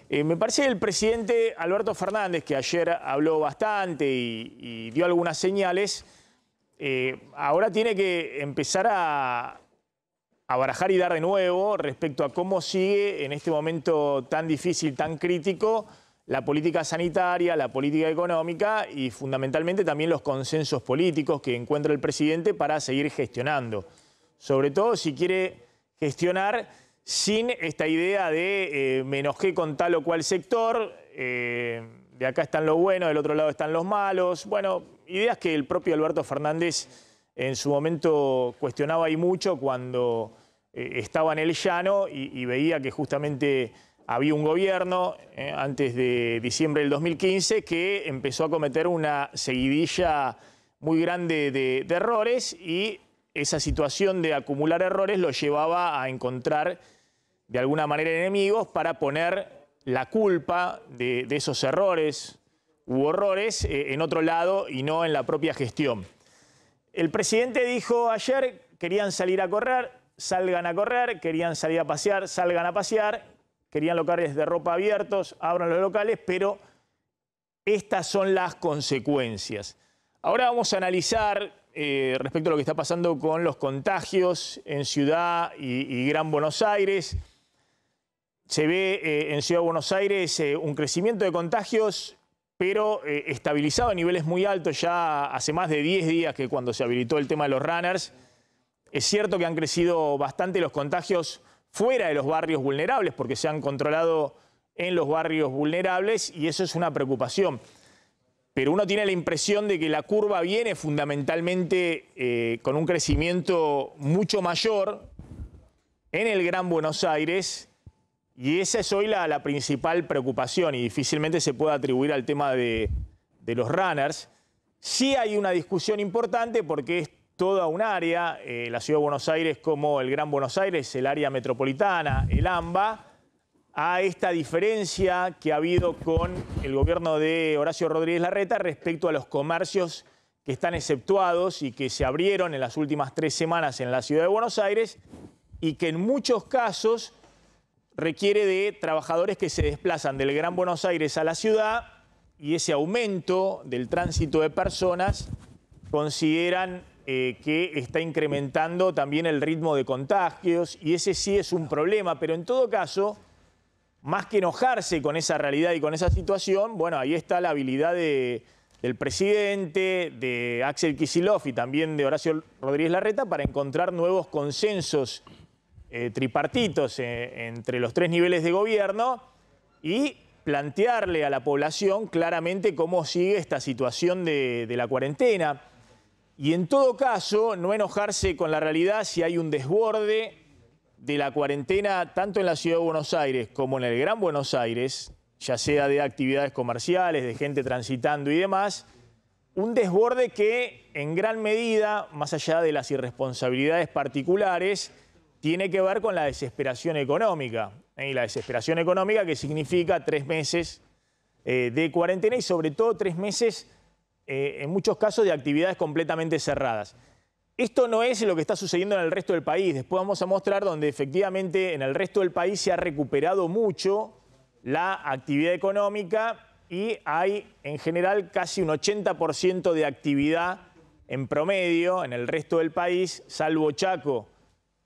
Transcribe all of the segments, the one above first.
Me parece que el presidente Alberto Fernández, que ayer habló bastante y dio algunas señales, ahora tiene que empezar a barajar y dar de nuevo respecto a cómo sigue en este momento tan difícil, tan crítico, la política sanitaria, la política económica y fundamentalmente también los consensos políticos que encuentra el presidente para seguir gestionando. Sobre todo si quiere gestionar sin esta idea de me enojé con tal o cual sector, de acá están los buenos, del otro lado están los malos. Bueno, ideas que el propio Alberto Fernández en su momento cuestionaba y mucho cuando estaba en el llano y veía que justamente había un gobierno antes de diciembre del 2015 que empezó a cometer una seguidilla muy grande de errores y esa situación de acumular errores lo llevaba a encontrar de alguna manera enemigos para poner la culpa de esos errores u horrores en otro lado y no en la propia gestión. El presidente dijo ayer, querían salir a correr, salgan a correr, querían salir a pasear, salgan a pasear, querían locales de ropa abiertos, abran los locales, pero estas son las consecuencias. Ahora vamos a analizar respecto a lo que está pasando con los contagios en Ciudad y Gran Buenos Aires. Se ve en Ciudad de Buenos Aires un crecimiento de contagios, pero estabilizado a niveles muy altos ya hace más de 10 días que cuando se habilitó el tema de los runners. Es cierto que han crecido bastante los contagios fuera de los barrios vulnerables porque se han controlado en los barrios vulnerables y eso es una preocupación. Pero uno tiene la impresión de que la curva viene fundamentalmente con un crecimiento mucho mayor en el Gran Buenos Aires. Y esa es hoy la principal preocupación y difícilmente se puede atribuir al tema de los runners. Sí hay una discusión importante porque es toda un área, la Ciudad de Buenos Aires como el Gran Buenos Aires, el área metropolitana, el AMBA, a esta diferencia que ha habido con el gobierno de Horacio Rodríguez Larreta respecto a los comercios que están exceptuados y que se abrieron en las últimas 3 semanas en la Ciudad de Buenos Aires y que en muchos casos requiere de trabajadores que se desplazan del Gran Buenos Aires a la ciudad y ese aumento del tránsito de personas consideran que está incrementando también el ritmo de contagios y ese sí es un problema, pero en todo caso, más que enojarse con esa realidad y con esa situación, bueno, ahí está la habilidad del presidente, de Axel Kicillof y también de Horacio Rodríguez Larreta para encontrar nuevos consensos tripartitos entre los 3 niveles de gobierno y plantearle a la población claramente cómo sigue esta situación de la cuarentena. Y en todo caso, no enojarse con la realidad si hay un desborde de la cuarentena tanto en la Ciudad de Buenos Aires como en el Gran Buenos Aires, ya sea de actividades comerciales, de gente transitando y demás, un desborde que en gran medida, más allá de las irresponsabilidades particulares, tiene que ver con la desesperación económica. Y la desesperación económica que significa 3 meses de cuarentena y sobre todo 3 meses, en muchos casos, de actividades completamente cerradas. Esto no es lo que está sucediendo en el resto del país. Después vamos a mostrar donde efectivamente en el resto del país se ha recuperado mucho la actividad económica y hay en general casi un 80% de actividad en promedio en el resto del país, salvo Chaco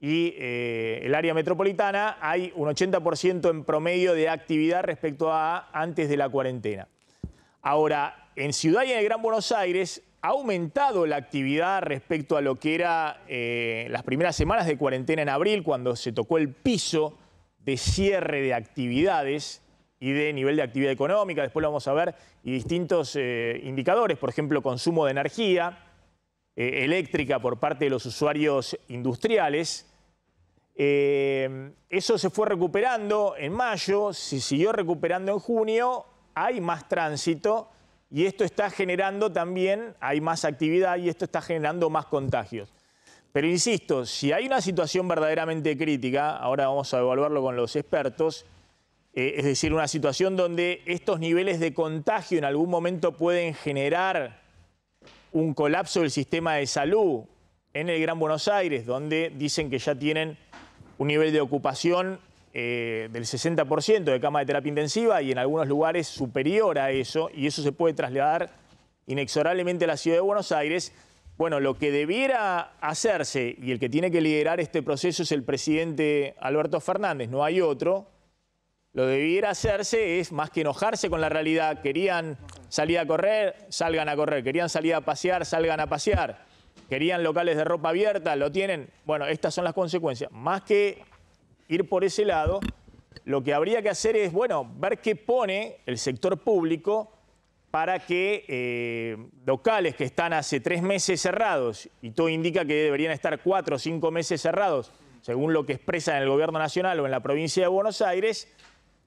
y el área metropolitana, hay un 80% en promedio de actividad respecto a antes de la cuarentena. Ahora, en Ciudad y en el Gran Buenos Aires ha aumentado la actividad respecto a lo que era las primeras semanas de cuarentena en abril, cuando se tocó el piso de cierre de actividades y de nivel de actividad económica, después lo vamos a ver, y distintos indicadores, por ejemplo, consumo de energía eléctrica por parte de los usuarios industriales. Eso se fue recuperando en mayo, se siguió recuperando en junio, hay más tránsito y esto está generando también, hay más actividad y esto está generando más contagios. Pero insisto, si hay una situación verdaderamente crítica, ahora vamos a evaluarlo con los expertos, es decir, una situación donde estos niveles de contagio en algún momento pueden generar un colapso del sistema de salud en el Gran Buenos Aires, donde dicen que ya tienen un nivel de ocupación del 60% de cama de terapia intensiva y en algunos lugares superior a eso, y eso se puede trasladar inexorablemente a la ciudad de Buenos Aires. Bueno, lo que debiera hacerse, y el que tiene que liderar este proceso es el presidente Alberto Fernández, no hay otro, lo que debiera hacerse es, más que enojarse con la realidad, querían salir a correr, salgan a correr, querían salir a pasear, salgan a pasear, querían locales de ropa abierta, lo tienen. Bueno, estas son las consecuencias. Más que ir por ese lado, lo que habría que hacer es, bueno, ver qué pone el sector público para que locales que están hace 3 meses cerrados, y todo indica que deberían estar 4 o 5 meses cerrados, según lo que expresa en el gobierno nacional o en la provincia de Buenos Aires,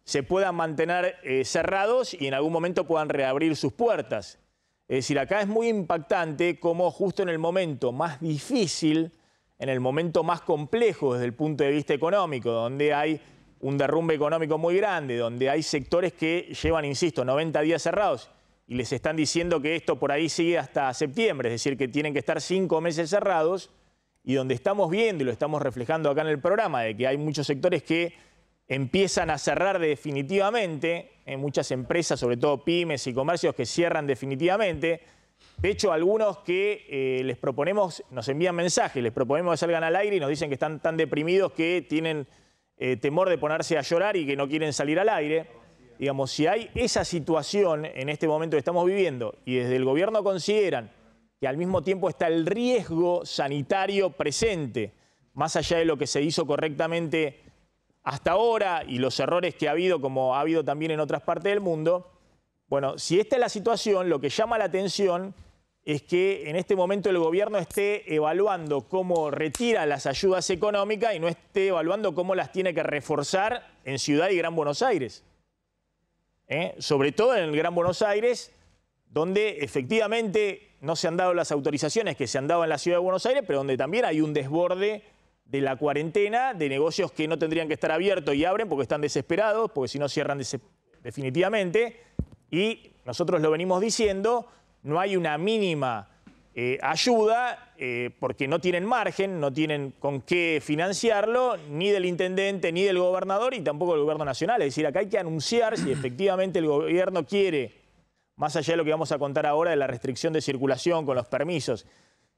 se puedan mantener cerrados y en algún momento puedan reabrir sus puertas. Es decir, acá es muy impactante cómo justo en el momento más difícil, en el momento más complejo desde el punto de vista económico, donde hay un derrumbe económico muy grande, donde hay sectores que llevan, insisto, 90 días cerrados, y les están diciendo que esto por ahí sigue hasta septiembre, es decir, que tienen que estar 5 meses cerrados, y donde estamos viendo, y lo estamos reflejando acá en el programa, de que hay muchos sectores que empiezan a cerrar definitivamente, en muchas empresas, sobre todo pymes y comercios, que cierran definitivamente. De hecho, algunos que les proponemos, nos envían mensajes, les proponemos que salgan al aire y nos dicen que están tan deprimidos que tienen temor de ponerse a llorar y que no quieren salir al aire. Digamos, si hay esa situación en este momento que estamos viviendo y desde el gobierno consideran que al mismo tiempo está el riesgo sanitario presente, más allá de lo que se hizo correctamente hasta ahora y los errores que ha habido, como ha habido también en otras partes del mundo, bueno, si esta es la situación, lo que llama la atención es que en este momento el gobierno esté evaluando cómo retira las ayudas económicas y no esté evaluando cómo las tiene que reforzar en Ciudad y Gran Buenos Aires. Sobre todo en el Gran Buenos Aires, donde efectivamente no se han dado las autorizaciones que se han dado en la Ciudad de Buenos Aires, pero donde también hay un desborde de la cuarentena, de negocios que no tendrían que estar abiertos y abren porque están desesperados, porque si no cierran definitivamente. Y nosotros lo venimos diciendo, no hay una mínima ayuda porque no tienen margen, no tienen con qué financiarlo, ni del intendente, ni del gobernador y tampoco del gobierno nacional. Es decir, acá hay que anunciar si efectivamente el gobierno quiere, más allá de lo que vamos a contar ahora de la restricción de circulación con los permisos,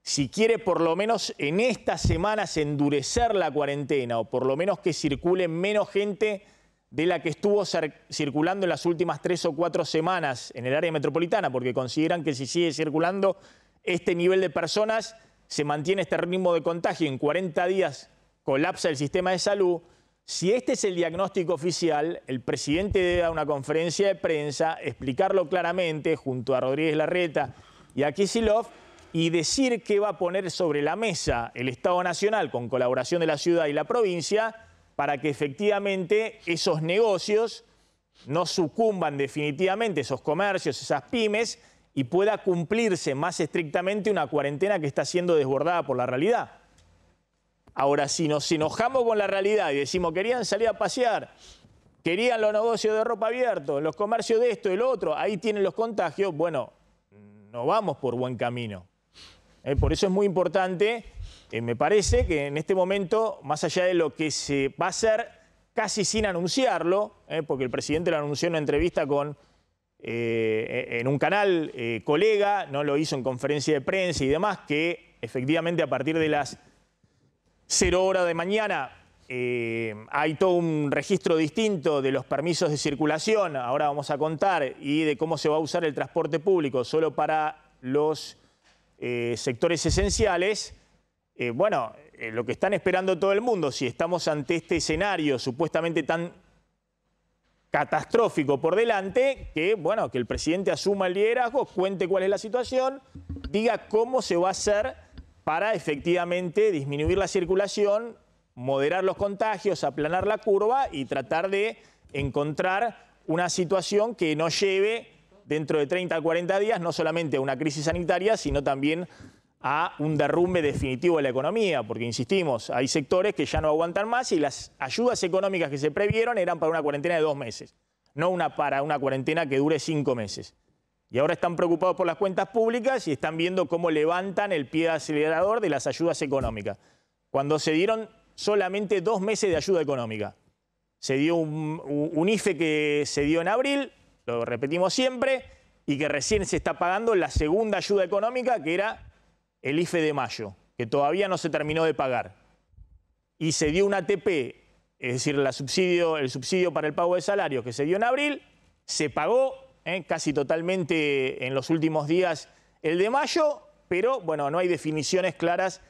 si quiere por lo menos en estas semanas endurecer la cuarentena o por lo menos que circule menos gente de la que estuvo circulando en las últimas 3 o 4 semanas en el área metropolitana, porque consideran que si sigue circulando este nivel de personas, se mantiene este ritmo de contagio, en 40 días colapsa el sistema de salud. Si este es el diagnóstico oficial, el presidente debe dar una conferencia de prensa, explicarlo claramente junto a Rodríguez Larreta y a Kicillof, y decir que va a poner sobre la mesa el Estado Nacional con colaboración de la ciudad y la provincia para que efectivamente esos negocios no sucumban definitivamente, esos comercios, esas pymes, y pueda cumplirse más estrictamente una cuarentena que está siendo desbordada por la realidad. Ahora, si nos enojamos con la realidad y decimos querían salir a pasear, querían los negocios de ropa abiertos, los comercios de esto y lo otro, ahí tienen los contagios, bueno, no vamos por buen camino. Por eso es muy importante, me parece que en este momento, más allá de lo que se va a hacer casi sin anunciarlo, porque el presidente lo anunció en una entrevista en un canal colega, no lo hizo en conferencia de prensa y demás, que efectivamente a partir de las 0 horas de mañana hay todo un registro distinto de los permisos de circulación, ahora vamos a contar, y de cómo se va a usar el transporte público solo para los sectores esenciales. Lo que están esperando todo el mundo, si estamos ante este escenario supuestamente tan catastrófico por delante, que el presidente asuma el liderazgo, cuente cuál es la situación, diga cómo se va a hacer para efectivamente disminuir la circulación, moderar los contagios, aplanar la curva y tratar de encontrar una situación que nos lleve dentro de 30 a 40 días no solamente a una crisis sanitaria, sino también a un derrumbe definitivo de la economía, porque insistimos, hay sectores que ya no aguantan más y las ayudas económicas que se previeron eran para una cuarentena de 2 meses, no para una cuarentena que dure 5 meses. Y ahora están preocupados por las cuentas públicas y están viendo cómo levantan el pie acelerador de las ayudas económicas, cuando se dieron solamente 2 meses de ayuda económica. se dio un IFE que se dio en abril, lo repetimos siempre, y que recién se está pagando la segunda ayuda económica, que era el IFE de mayo, que todavía no se terminó de pagar. Y se dio una ATP, es decir, el subsidio para el pago de salarios que se dio en abril, se pagó casi totalmente en los últimos días el de mayo, pero bueno, no hay definiciones claras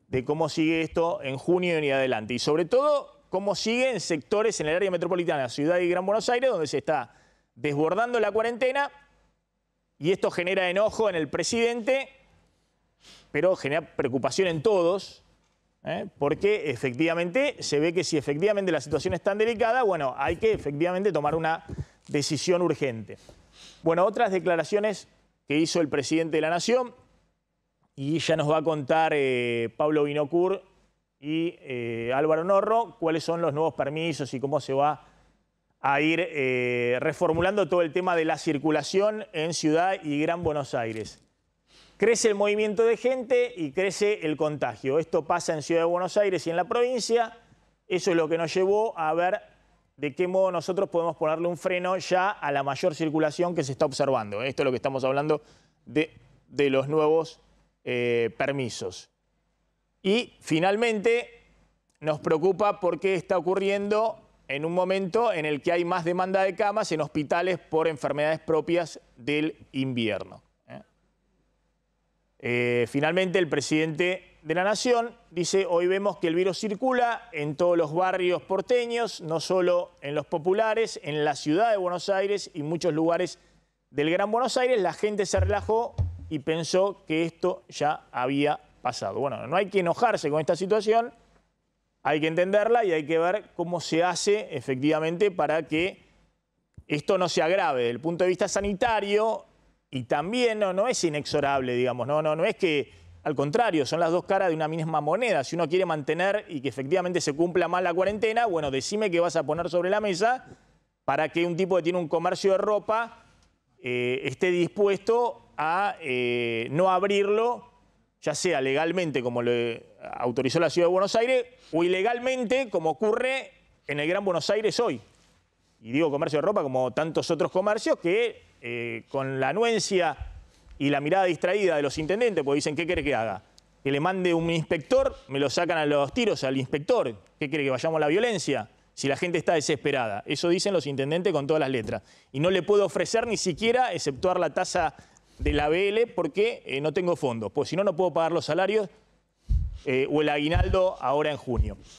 de cómo sigue esto en junio ni adelante. Y sobre todo, cómo sigue en sectores en el área metropolitana, Ciudad y Gran Buenos Aires, donde se está desbordando la cuarentena, y esto genera enojo en el presidente, pero genera preocupación en todos, porque efectivamente se ve que si efectivamente la situación es tan delicada, bueno, hay que efectivamente tomar una decisión urgente. Bueno, otras declaraciones que hizo el presidente de la Nación, y ya nos va a contar Pablo Vinocur y Álvaro Norro cuáles son los nuevos permisos y cómo se va a ir reformulando todo el tema de la circulación en Ciudad y Gran Buenos Aires. Crece el movimiento de gente y crece el contagio. Esto pasa en Ciudad de Buenos Aires y en la provincia. Eso es lo que nos llevó a ver de qué modo nosotros podemos ponerle un freno ya a la mayor circulación que se está observando. Esto es lo que estamos hablando de los nuevos permisos. Y finalmente nos preocupa porque está ocurriendo en un momento en el que hay más demanda de camas en hospitales por enfermedades propias del invierno. Finalmente, el presidente de la Nación dice: hoy vemos que el virus circula en todos los barrios porteños, no solo en los populares, en la ciudad de Buenos Aires y muchos lugares del Gran Buenos Aires. La gente se relajó y pensó que esto ya había pasado. Bueno, no hay que enojarse con esta situación, hay que entenderla y hay que ver cómo se hace efectivamente para que esto no se agrave desde el punto de vista sanitario. Y también no es inexorable, digamos, no es que, al contrario, son las dos caras de una misma moneda. Si uno quiere mantener y que efectivamente se cumpla más la cuarentena, bueno, decime qué vas a poner sobre la mesa para que un tipo que tiene un comercio de ropa esté dispuesto a no abrirlo, ya sea legalmente, como lo autorizó la Ciudad de Buenos Aires, o ilegalmente, como ocurre en el Gran Buenos Aires hoy. Y digo comercio de ropa como tantos otros comercios que con la anuencia y la mirada distraída de los intendentes, porque dicen: ¿qué quiere que haga? Que le mande un inspector, me lo sacan a los tiros al inspector. ¿Qué quiere, que vayamos a la violencia? Si la gente está desesperada. Eso dicen los intendentes con todas las letras. Y no le puedo ofrecer ni siquiera exceptuar la tasa de la BL porque no tengo fondos. Pues si no, no puedo pagar los salarios o el aguinaldo ahora en junio.